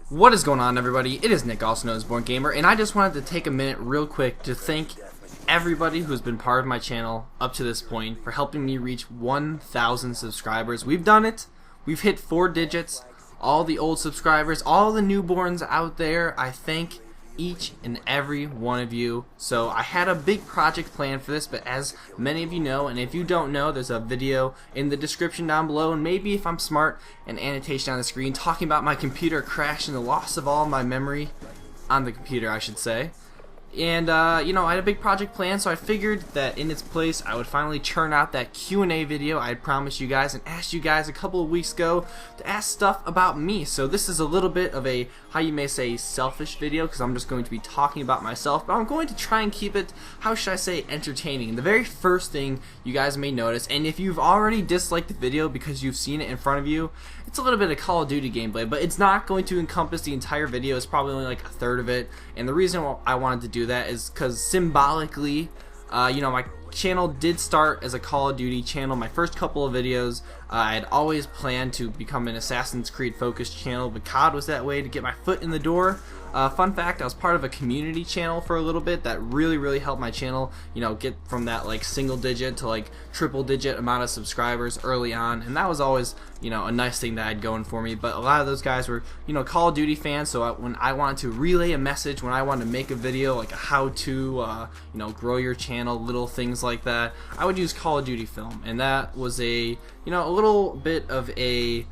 What is going on, everybody? It is Nick, also known as Born Gamer, and I just wanted to take a minute real quick to thank everybody who's been part of my channel up to this point for helping me reach 1,000 subscribers. We've done it. We've hit 4 digits. All the old subscribers, all the newborns out there, I thank each and every one of you. So I had a big project planned for this, but as many of you know, and if you don't know, there's a video in the description down below, and maybe if I'm smart, an annotation on the screen talking about my computer crash and the loss of all my memory on the computer, I should say. And you know, I had a big project plan, so I figured that in its place I would finally churn out that Q&A video I had promised you guys and asked you guys a couple of weeks ago to ask stuff about me. So this is a little bit of a, how you may say, selfish video, because I'm just going to be talking about myself, but I'm going to try and keep it, how should I say, entertaining. The very first thing you guys may notice, and if you've already disliked the video because you've seen it in front of you, it's a little bit of Call of Duty gameplay, but it's not going to encompass the entire video. It's probably only like a third of it, and the reason I wanted to do that is because symbolically, you know, my channel did start as a Call of Duty channel. My first couple of videos, I had always planned to become an Assassin's Creed focused channel, but COD was that way to get my foot in the door. Fun fact, I was part of a community channel for a little bit that really helped my channel, you know, get from that like single digit to like triple digit amount of subscribers early on, and that was always, you know, a nice thing that I had going for me. But a lot of those guys were, you know, Call of Duty fans, so when I wanted to relay a message, when I wanted to make a video like a how to, you know, grow your channel, little things like that, I would use Call of Duty film, and that was a, you know, a little bit of a,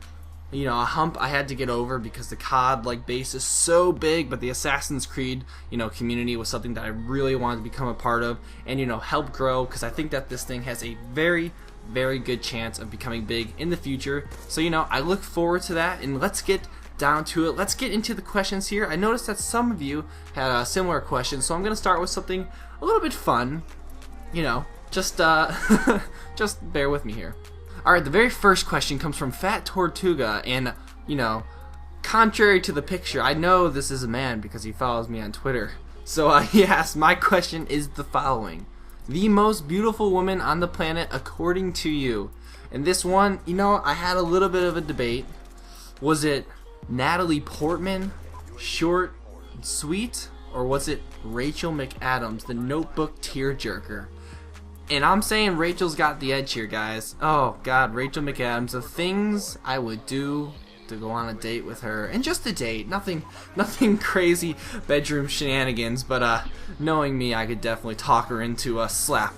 you know, a hump I had to get over because the COD like base is so big, but the Assassin's Creed, you know, community was something that I really wanted to become a part of and, you know, help grow, because I think that this thing has a very good chance of becoming big in the future. So, you know, I look forward to that, and let's get down to it. Let's get into the questions here. I noticed that some of you had a similar question, so I'm going to start with something a little bit fun, you know, just just bear with me here. Alright, the very first question comes from Fat Tortuga, and, you know, contrary to the picture, I know this is a man because he follows me on Twitter. So, he asked, my question is the following. The most beautiful woman on the planet according to you. And this one, you know, I had a little bit of a debate. Was it Natalie Portman, short, sweet, or was it Rachel McAdams, the Notebook tearjerker? And I'm saying Rachel's got the edge here, guys. Oh god, Rachel McAdams. The things I would do to go on a date with her, and just a date, nothing crazy bedroom shenanigans, but knowing me, I could definitely talk her into a slap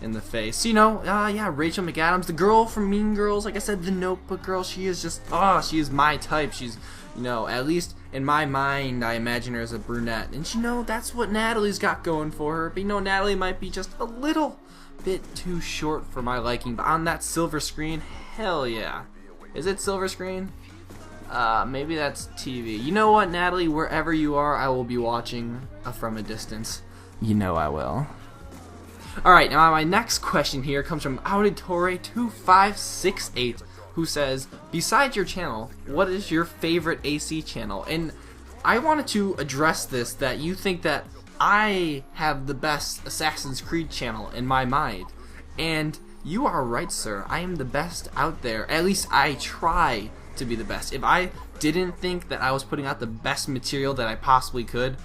in the face. You know, yeah, Rachel McAdams, the girl from Mean Girls, like I said, the Notebook girl. She is just, she is my type. She's, you know, at least in my mind, I imagine her as a brunette, and you know, that's what Natalie's got going for her. But you know, Natalie might be just a little bit too short for my liking, but on that silver screen, hell yeah. Is it silver screen? Maybe that's TV. You know what, Natalie, wherever you are, I will be watching from a distance. You know I will. Alright, now my next question here comes from Auditore2568, who says, besides your channel, what is your favorite AC channel? And I wanted to address this, that you think that I have the best Assassin's Creed channel in my mind, and you are right, sir. I am the best out there. At least I try to be the best. If I didn't think that I was putting out the best material that I possibly could,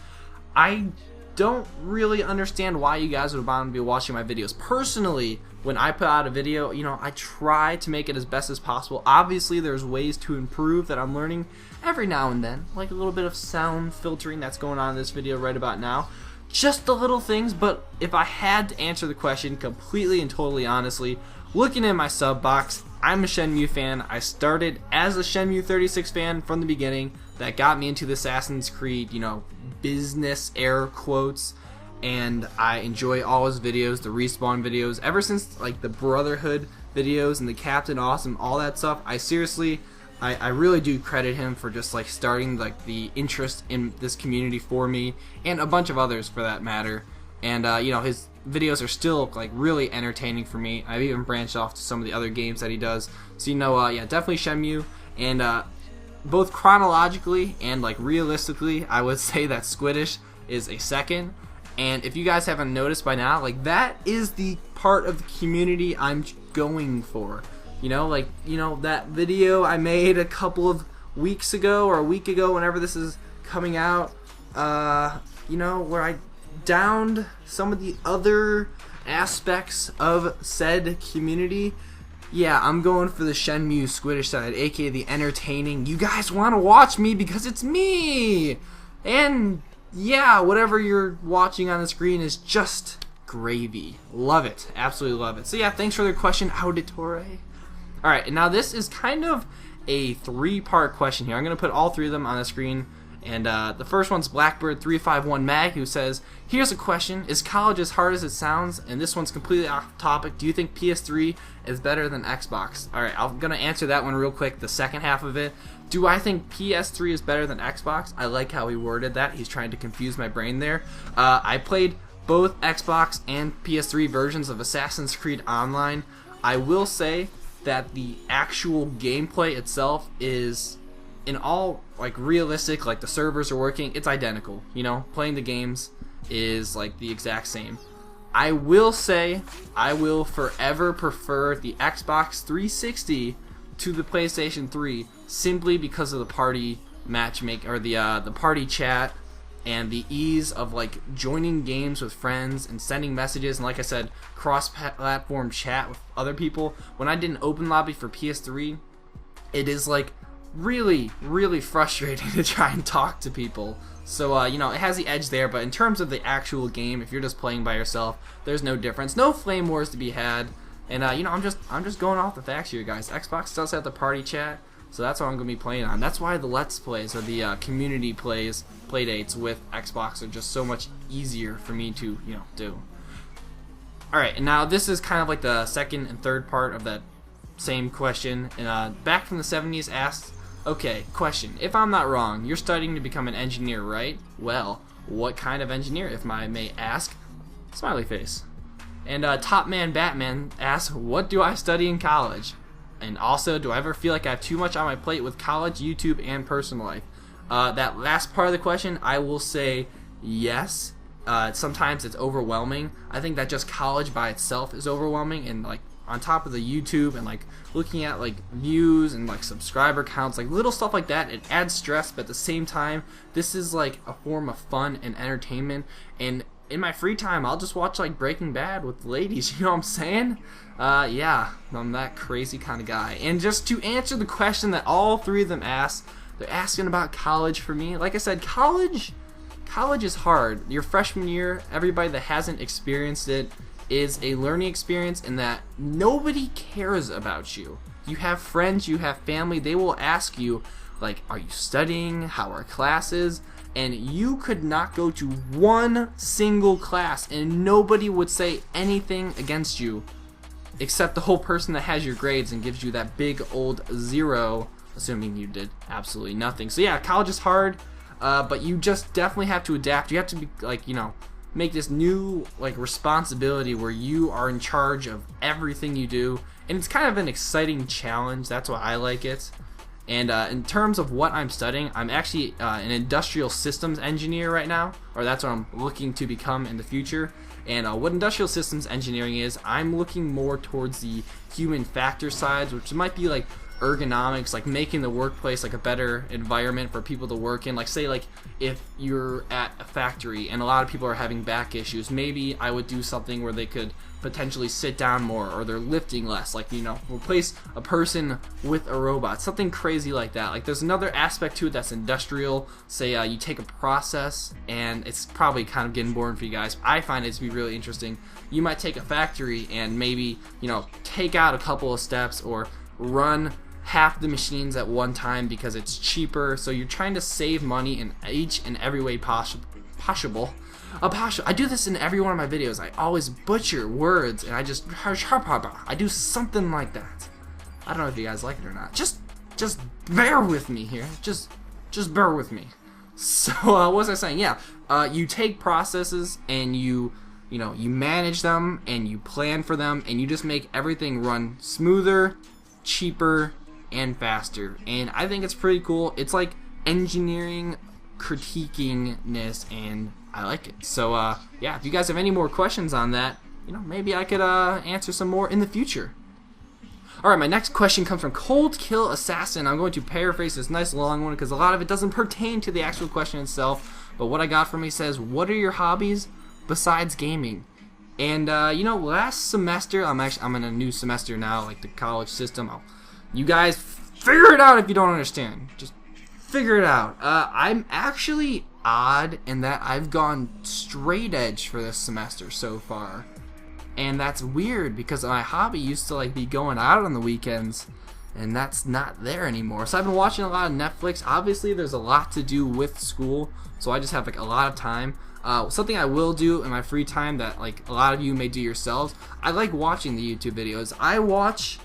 I don't really understand why you guys would want to be watching my videos. Personally, when I put out a video, you know, I try to make it as best as possible. Obviously, there's ways to improve that I'm learning every now and then, like a little bit of sound filtering that's going on in this video right about now. Just the little things, but if I had to answer the question completely and totally honestly, looking in my sub box, I'm a Shenmue fan. I started as a Shenmue 36 fan from the beginning. That got me into the Assassin's Creed, you know, business air quotes, and I enjoy all his videos, the Respawn videos, ever since like the Brotherhood videos and the Captain Awesome, all that stuff. I seriously, I really do credit him for just like starting like the interest in this community for me, and a bunch of others for that matter. And you know, his videos are still like really entertaining for me. I've even branched off to some of the other games that he does. So you know, yeah, definitely Shenmue. And both chronologically and like realistically, I would say that Squidish is a second. And if you guys haven't noticed by now, like that is the part of the community I'm going for. You know, like, you know, that video I made a couple of weeks ago or a week ago, whenever this is coming out, you know, where I downed some of the other aspects of said community. Yeah, I'm going for the Shenmue Squiddish side, aka the entertaining. You guys want to watch me because it's me! And yeah, whatever you're watching on the screen is just gravy. Love it. Absolutely love it. So yeah, thanks for the question, Auditore. Alright, and now this is kind of a 3-part question here. I'm going to put all 3 of them on the screen. And the first one's Blackbird351 Mag, who says, here's a question, is college as hard as it sounds? And this one's completely off topic. Do you think PS3 is better than Xbox? Alright, I'm going to answer that one real quick, the second half of it. Do I think PS3 is better than Xbox? I like how he worded that. He's trying to confuse my brain there. I played both Xbox and PS3 versions of Assassin's Creed Online. I will say that the actual gameplay itself is, in all like realistic, like the servers are working, it's identical. You know, playing the games is like the exact same. I will say I will forever prefer the Xbox 360 to the PlayStation 3 simply because of the party matchmaking, or the party chat, and the ease of like joining games with friends and sending messages, and like I said, cross-platform chat with other people. When I did an open lobby for PS3, it is like really frustrating to try and talk to people. So you know, it has the edge there, but in terms of the actual game, if you're just playing by yourself, there's no difference. No flame wars to be had. And you know, I'm just going off the facts here, guys. Xbox does have the party chat, so that's what I'm gonna be playing on. That's why the Let's Plays, or the community playdates with Xbox, are just so much easier for me to, you know, do. Alright, and now this is kind of like the second and third part of that same question. And Back from the 70s asked, okay, question, if I'm not wrong, you're studying to become an engineer, right? Well, what kind of engineer, if I may ask? Smiley face. And Top Man Batman asks, what do I study in college? And also, do I ever feel like I have too much on my plate with college, YouTube, and personal life? That last part of the question, I will say yes. Sometimes it's overwhelming. I think that just college by itself is overwhelming, and like on top of the YouTube and like looking at like views and like subscriber counts, like little stuff like that, it adds stress. But at the same time, this is like a form of fun and entertainment, and in my free time I'll just watch like Breaking Bad with the ladies, you know what I'm saying? Yeah, I'm that crazy kind of guy. And just to answer the question that all 3 of them asked, they're asking about college for me. Like I said, college is hard. Your freshman year, everybody that hasn't experienced it, is a learning experience in that nobody cares about you. You have friends, you have family, they will ask you, like, are you studying? How are classes? And you could not go to one single class and nobody would say anything against you, except the whole person that has your grades and gives you that big old 0, assuming you did absolutely nothing. So yeah, college is hard, but you just definitely have to adapt. You have to be like, you know, make this new like responsibility where you are in charge of everything you do, and it's kind of an exciting challenge. That's why I like it. And in terms of what I'm studying, I'm actually an industrial systems engineer right now, or that's what I'm looking to become in the future. And what industrial systems engineering is, I'm looking more towards the human factor sides, which might be like ergonomics, like making the workplace like a better environment for people to work in. Like say like if you're at a factory and a lot of people are having back issues, maybe I would do something where they could potentially sit down more, or they're lifting less, like, you know, replace a person with a robot, something crazy like that. Like there's another aspect to it that's industrial. Say you take a process, and it's probably kind of getting boring for you guys. I find it to be really interesting. You might take a factory and maybe, you know, take out a couple of steps, or run half the machines at one time because it's cheaper. So you're trying to save money in each and every way possible. I do this in every one of my videos. I always butcher words, and I do something like that. I don't know if you guys like it or not. Just bear with me here. Just bear with me. So what was I saying? Yeah, you take processes and you manage them and you plan for them, and you just make everything run smoother, cheaper, and faster. And I think it's pretty cool. It's like engineering critiquingness, and I like it. So yeah, if you guys have any more questions on that, you know, maybe I could answer some more in the future. Alright, my next question comes from Cold Kill Assassin. I'm going to paraphrase this nice long one because a lot of it doesn't pertain to the actual question itself. But what I got from me says, what are your hobbies besides gaming? And, you know, last semester, I'm in a new semester now, like the college system. You guys figure it out if you don't understand. Just figure it out. I'm actually odd in that I've gone straight edge for this semester so far. And that's weird because my hobby used to like be going out on the weekends, and that's not there anymore. So I've been watching a lot of Netflix. Obviously there's a lot to do with school, so I just have like a lot of time. Something I will do in my free time that like a lot of you may do yourselves, I like watching the YouTube videos. I watch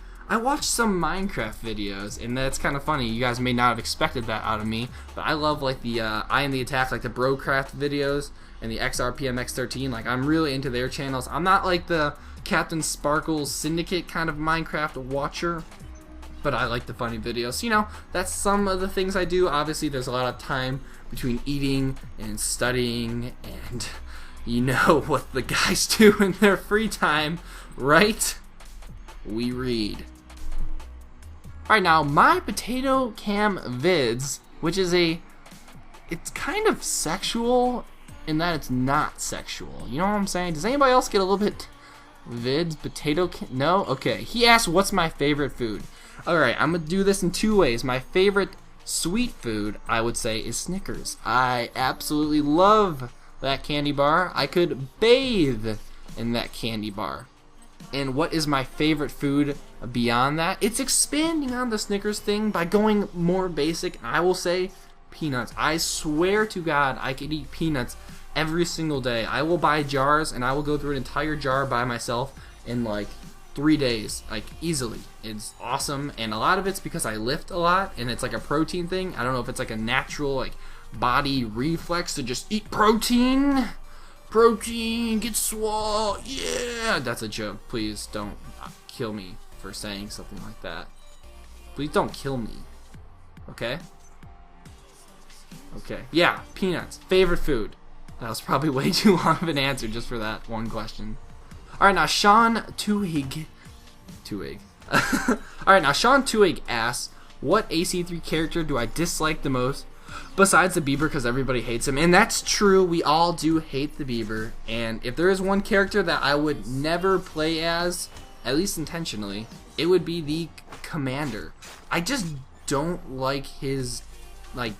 some Minecraft videos, and that's kind of funny. You guys may not have expected that out of me, but I love like the I Am the Attack, like the Brocraft videos, and the XRPMX13. Like, I'm really into their channels. I'm not like the Captain Sparkles Syndicate kind of Minecraft watcher, but I like the funny videos. You know, that's some of the things I do. Obviously, there's a lot of time between eating and studying, and you know what the guys do in their free time, right? We read. Alright, now, My Potato Cam Vids, which is it's kind of sexual in that it's not sexual. You know what I'm saying? Does anybody else get a little bit vids? No? Okay. He asked, what's my favorite food? Alright, I'm gonna do this in two ways. My favorite sweet food, I would say, is Snickers. I absolutely love that candy bar. I could bathe in that candy bar. And what is my favorite food beyond that? It's expanding on the Snickers thing by going more basic. I will say peanuts. I swear to God, I could eat peanuts every single day. I will buy jars, and I will go through an entire jar by myself in like 3 days, like easily. It's awesome, and a lot of it's because I lift a lot, and it's like a protein thing. I don't know if it's like a natural like body reflex to just eat protein. Protein, get swole, yeah! That's a joke. Please don't kill me for saying something like that. Please don't kill me. Okay? Okay. Yeah, peanuts. Favorite food. That was probably way too long of an answer just for that one question. Alright, now Sean Tuig. Alright, now Sean Tuig asks, what AC3 character do I dislike the most? Besides the Bieber, because everybody hates him. And that's true, we all do hate the Bieber. And if there is one character that I would never play as, at least intentionally, it would be the Commander. I just don't like his, like,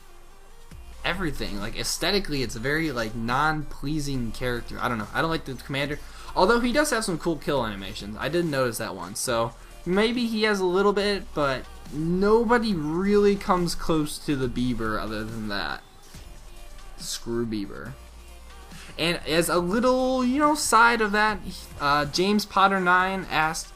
everything. Like, aesthetically, it's a very, like, non-pleasing character. I don't know. I don't like the Commander. Although he does have some cool kill animations. I didn't notice that one. So, maybe he has a little bit, but nobody really comes close to the Bieber other than that. Screw Bieber. And as a little, you know, side of that, James Potter 9 asked,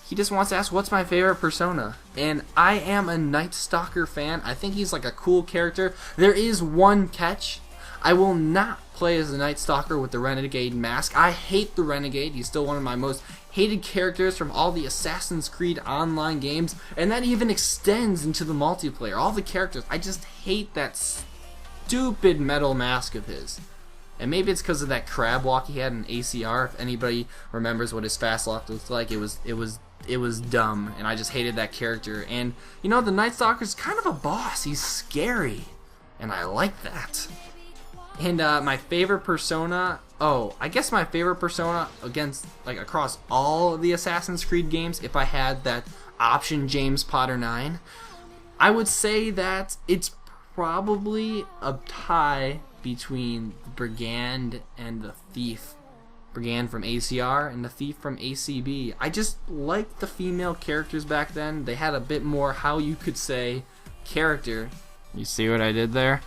he just wants to ask, what's my favorite persona? And I am a Night Stalker fan. I think he's like a cool character. There is one catch. I will not play as the Night Stalker with the Renegade mask. I hate the Renegade. He's still one of my most hated characters from all the Assassin's Creed online games, and that even extends into the multiplayer. All the characters, I just hate that stupid metal mask of his. And maybe it's because of that crab walk he had in ACR. If anybody remembers what his fast walk looked like, it was dumb, and I just hated that character. And you know, the Night Stalker's kind of a boss. He's scary, and I like that. And my favorite persona, I guess my favorite persona against, like, across all of the Assassin's Creed games, if I had that option James Potter 9, I would say that it's probably a tie between the Brigand and the Thief. Brigand from ACR and the Thief from ACB. I just liked the female characters back then. They had a bit more, how you could say, character. You see what I did there?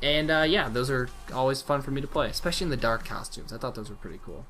And yeah, those are always fun for me to play, especially in the dark costumes. I thought those were pretty cool.